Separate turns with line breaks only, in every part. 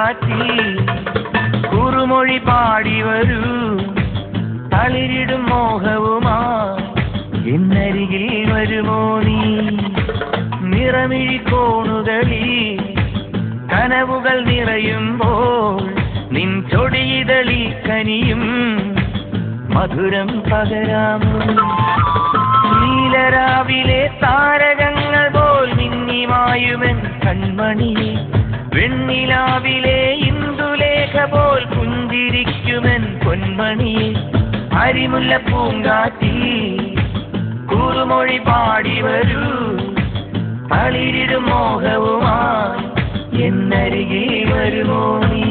പൂങ്കാറ്റി കുറുമൊഴി പാടി വരൂ തളിരിടും മോഹവുമാ എന്നരികിൽ വരുമോ നീ നിറമിഴിക്കോണുകളിൽ കനവുകൾ നിറയുമ്പോൾ നിൻ ചൊടിയിതളി കനിയും മധുരം പകരാമോ നീലരാവിലെ താരകങ്ങൾ പോൽ മിന്നിമായുമെൻ കൺമണിയെ വെണ്ണിലാവിലെ ഇന്ദുലേഖ പോൽ പുഞ്ചിരിക്കുമെൻ പൊന്മണിയെ അരിമുല്ല പൂങ്കാറ്റി കുറുമൊഴി പാടി വരൂ തളിരിടും മോഹവുമായി എന്നരികിൽ വരുമോ നീ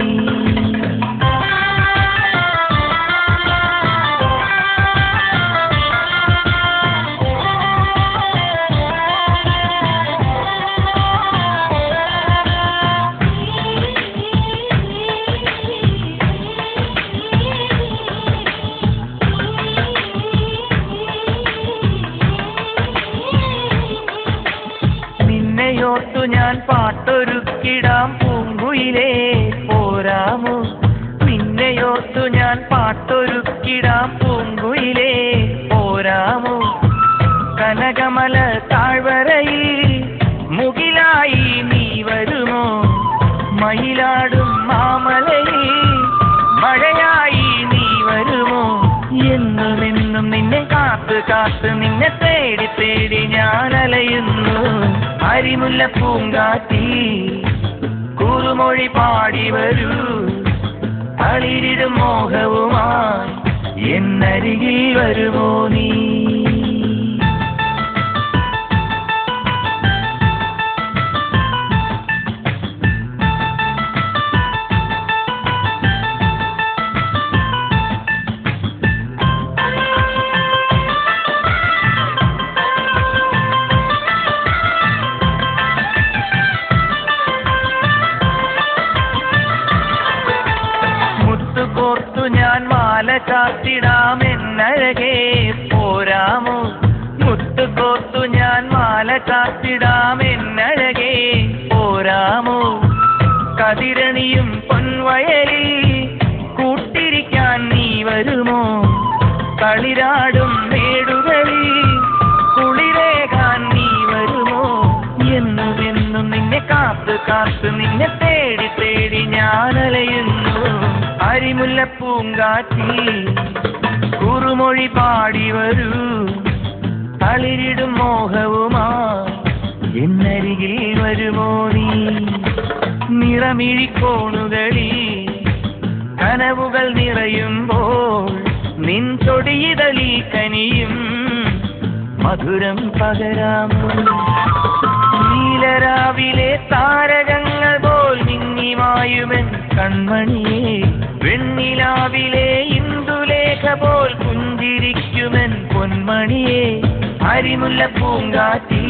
നിന്നെയോർത്തു ഞാൻ പാട്ടൊരുക്കിടാം പൂങ്കുയിലേ പോരാമോ നിന്നെയോർത്തു ഞാൻ പാട്ടൊരുക്കിടാം പൂങ്കുയിലേ പോരാമോ കനകമല താഴ്വരയിൽ മുകിലായി നീ വരുമോ മയിലാടും മാമലയിൽ മഴയായി നീ വരുമോ എന്നുമെന്നും നിന്നെ കാത്ത് കാത്ത് നിന്നെ തേടി തേടി ഞാൻ അലയുന്നു അരിമുല്ല പൂങ്കാറ്റി കുറുമൊഴി പാടി വരൂ തളിരിടും മോഹവുമായി എന്നരികിൽ വരുമോ നീ കോർത്തു ഞാൻ മാല ചാർത്തിടാമെന്നഴകേ പോരാമോ മുത്തുകോർത്തു ഞാൻ മാല ചാർത്തിടാമെന്നഴകേ പോരാമോ കതിരണിയും പൊൻവയലിൽ കൂട്ടിരിക്കാൻ നീ വരുമോ കളിരാടും മേടുകളിൽ കുളിരേകാൻ നീ വരുമോ എന്നുമെന്നും നിന്നെ കാത്ത് കാത്ത് നിന്നെ തേടി തേടി ഞാൻ അലയുന്നു അരിമുല്ല പൂങ്കാറ്റി കുറുമൊഴി പാടി വരൂ തളിരിടും മോഹവുമായി എന്നരികിൽ വരുമോ നീ നിറമിഴിക്കോണുകളിൽ കനവുകൾ നിറയുമ്പോൾ നിൻ ചൊടിയിതളി കനിയും മധുരം പകരാമോ നീലരാവിലെ താരകങ്ങൾ പോൽ മിന്നിമായുമെൻ കൺമണിയെ വെണ്ണിലാവിലെ ഇന്ദുലേഖ പോൽ പുഞ്ചിരിക്കുമെൻ പൊന്മണിയെ അരിമുല്ല പൂങ്കാറ്റി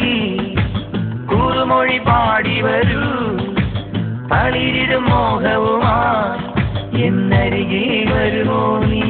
കുറുമൊഴി പാടി വരൂ തളിരിടും മോഹവുമായി എന്നരികിൽ വരുമോ നീ